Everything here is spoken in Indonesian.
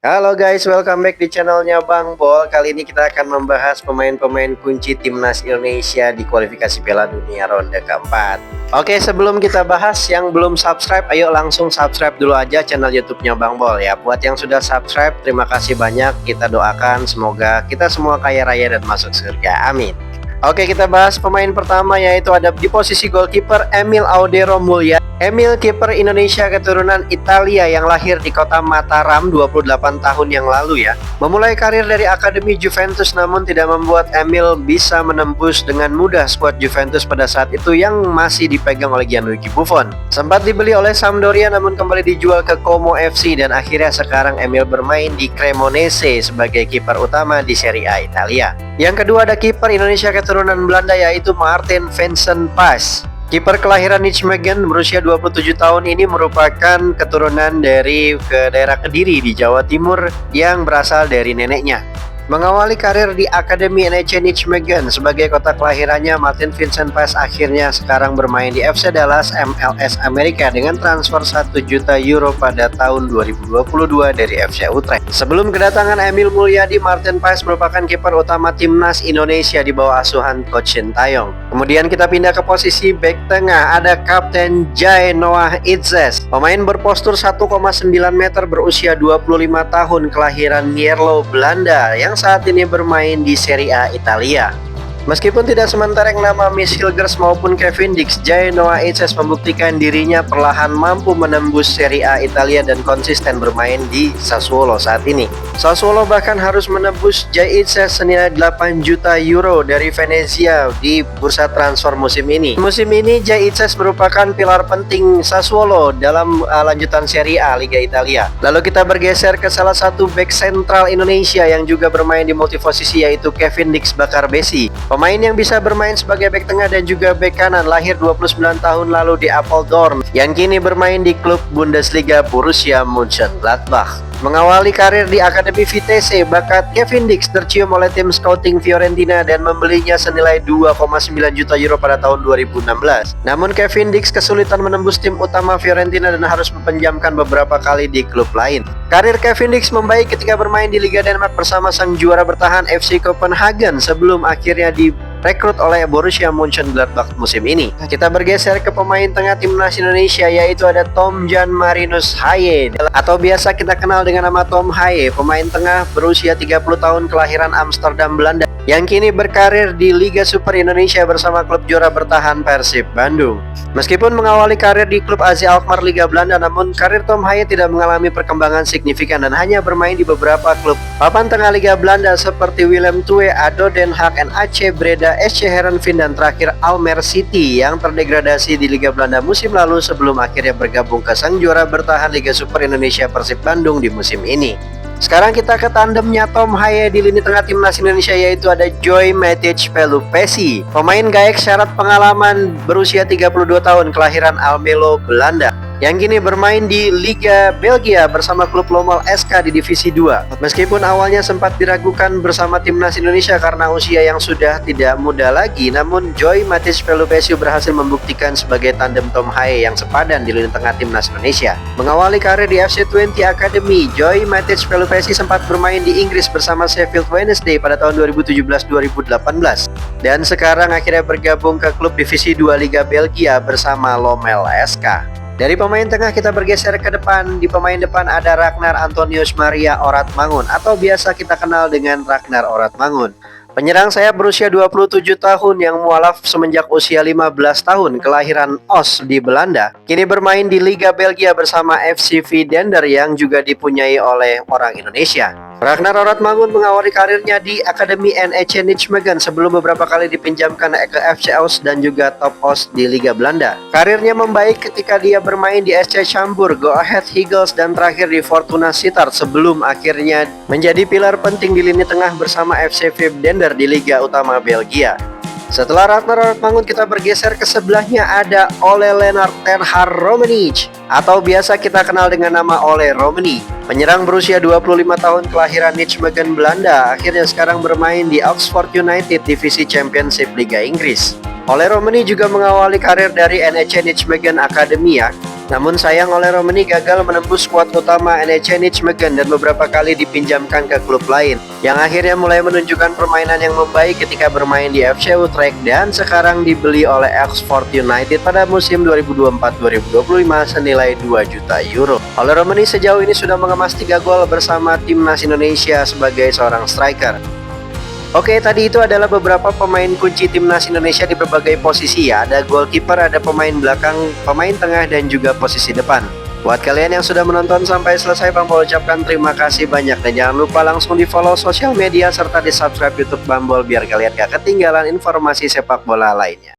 Halo guys, welcome back di channelnya Bang Bol. Kali ini kita akan membahas pemain-pemain kunci timnas Indonesia di kualifikasi Piala Dunia ronde keempat. Oke, sebelum kita bahas, yang belum subscribe, ayo langsung subscribe dulu aja channel YouTube-nya Bang Bol ya. Buat yang sudah subscribe, terima kasih banyak. Kita doakan semoga kita semua kaya raya dan masuk surga. Amin. Oke, kita bahas pemain pertama, yaitu ada di posisi goalkeeper Emil Audero Mulya. Emil, kiper Indonesia keturunan Italia yang lahir di kota Mataram 28 tahun yang lalu ya. Memulai karir dari akademi Juventus, namun tidak membuat Emil bisa menembus dengan mudah skuad Juventus pada saat itu yang masih dipegang oleh Gianluigi Buffon. Sempat dibeli oleh Sampdoria namun kembali dijual ke Como FC, dan akhirnya sekarang Emil bermain di Cremonese sebagai kiper utama di Serie A Italia. Yang kedua ada kiper Indonesia keturunan Belanda, yaitu Martin Vincent Pas. Kiper kelahiran Nijmegen berusia 27 tahun ini merupakan keturunan dari daerah Kediri di Jawa Timur yang berasal dari neneknya. Mengawali karir di Akademi NEC Nijmegen sebagai kota kelahirannya, Martin Vincent Pas akhirnya sekarang bermain di FC Dallas MLS Amerika dengan transfer 1 juta euro pada tahun 2022 dari FC Utrecht. Sebelum kedatangan Emil Mulyadi, Martin Pas merupakan kiper utama timnas Indonesia di bawah asuhan Coach Sintayong. Kemudian kita pindah ke posisi bek tengah, ada Kapten Jai Noah Itzes. Pemain berpostur 1,9 meter berusia 25 tahun kelahiran Mierlo, Belanda yang saat ini bermain di Serie A Italia. Meskipun tidak sementereng nama Miss Hilgers maupun Kevin Dix, Jai Noah Itzes membuktikan dirinya perlahan mampu menembus Serie A Italia dan konsisten bermain di Sassuolo saat ini. Sassuolo bahkan harus menembus Jai Itzes senilai 8 juta euro dari Venezia di bursa transfer musim ini. Musim ini Jai Itzes merupakan pilar penting Sassuolo dalam lanjutan Serie A Liga Italia. Lalu kita bergeser ke salah satu bek sentral Indonesia yang juga bermain di multiposisi, yaitu Kevin Dix Bakarbesi. Pemain yang bisa bermain sebagai bek tengah dan juga bek kanan, lahir 29 tahun lalu di Apeldoorn, yang kini bermain di klub Bundesliga Borussia Mönchengladbach. Mengawali karir di Akademi Vitesse, bakat Kevin Dix tercium oleh tim scouting Fiorentina dan membelinya senilai 2,9 juta euro pada tahun 2016. Namun Kevin Dix kesulitan menembus tim utama Fiorentina dan harus meminjamkan beberapa kali di klub lain. Karir Kevin Dix membaik ketika bermain di Liga Denmark bersama sang juara bertahan FC Copenhagen sebelum akhirnya direkrut oleh Borussia Mönchengladbach musim ini. Kita bergeser ke pemain tengah timnas Indonesia, yaitu ada Tom Jan Marinus Haye atau biasa kita kenal dengan nama Tom Haye, pemain tengah berusia 30 tahun kelahiran Amsterdam, Belanda, yang kini berkarir di Liga Super Indonesia bersama klub juara bertahan Persib Bandung. Meskipun mengawali karir di klub AZ Alkmaar Liga Belanda, namun karir Tom Haye tidak mengalami perkembangan signifikan dan hanya bermain di beberapa klub papan tengah Liga Belanda seperti Willem II, ADO Den Haag, NAC Breda, SC Heerenveen, dan terakhir Almere City yang terdegradasi di Liga Belanda musim lalu sebelum akhirnya bergabung ke sang juara bertahan Liga Super Indonesia Persib Bandung di musim ini. Sekarang kita ke tandemnya Tom Haye di lini tengah timnas Indonesia, yaitu ada Joy Matic Pelupesi, pemain gaek syarat pengalaman berusia 32 tahun kelahiran Almelo, Belanda, yang kini bermain di Liga Belgia bersama klub Lommel SK di Divisi 2. Meskipun awalnya sempat diragukan bersama timnas Indonesia karena usia yang sudah tidak muda lagi, namun Joy Matic Pelupesi berhasil membuktikan sebagai tandem Tom Haye yang sepadan di lini tengah timnas Indonesia. Mengawali karir di FC20 Academy, Joy Matic Pelupesi sempat bermain di Inggris bersama Sheffield Wednesday pada tahun 2017-2018 dan sekarang akhirnya bergabung ke klub Divisi 2 Liga Belgia bersama Lommel SK. Dari pemain tengah kita bergeser ke depan. Di pemain depan ada Ragnar Antonius Maria Oratmangun atau biasa kita kenal dengan Ragnar Oratmangun. Penyerang sayap berusia 27 tahun yang mualaf semenjak usia 15 tahun kelahiran Os di Belanda, kini bermain di Liga Belgia bersama FC Vidender yang juga dipunyai oleh orang Indonesia. Ragnar Oratmangun mengawali karirnya di Akademi NEC Nijmegen sebelum beberapa kali dipinjamkan ke FC Os dan juga Top Os di Liga Belanda. Karirnya membaik ketika dia bermain di SC Cambuur, Go Ahead Eagles, dan terakhir di Fortuna Sittard sebelum akhirnya menjadi pilar penting di lini tengah bersama FC Vidender di Liga Utama Belgia. Setelah Ragnar Oratmangun kita bergeser ke sebelahnya ada Ole Lennart ten Hag Romanic atau biasa kita kenal dengan nama Ole Romani. Penyerang berusia 25 tahun kelahiran Nijmegen, Belanda, akhirnya sekarang bermain di Oxford United Divisi Championship Liga Inggris. Ole Romani juga mengawali karir dari NEC Nijmegen Academy ya. Namun sayang oleh Romani gagal menembus skuad utama NEC Nijmegen dan beberapa kali dipinjamkan ke klub lain, yang akhirnya mulai menunjukkan permainan yang membaik ketika bermain di FC Utrecht dan sekarang dibeli oleh Oxford United pada musim 2024-2025 senilai 2 juta euro. Oleh Romani sejauh ini sudah mengemas 3 gol bersama timnas Indonesia sebagai seorang striker. Oke, tadi itu adalah beberapa pemain kunci timnas Indonesia di berbagai posisi ya. Ada goalkeeper, ada pemain belakang, pemain tengah, dan juga posisi depan. Buat kalian yang sudah menonton sampai selesai, Bang Bol ucapkan terima kasih banyak. Dan jangan lupa langsung di follow sosial media serta di subscribe YouTube Bang Bol biar kalian gak ketinggalan informasi sepak bola lainnya.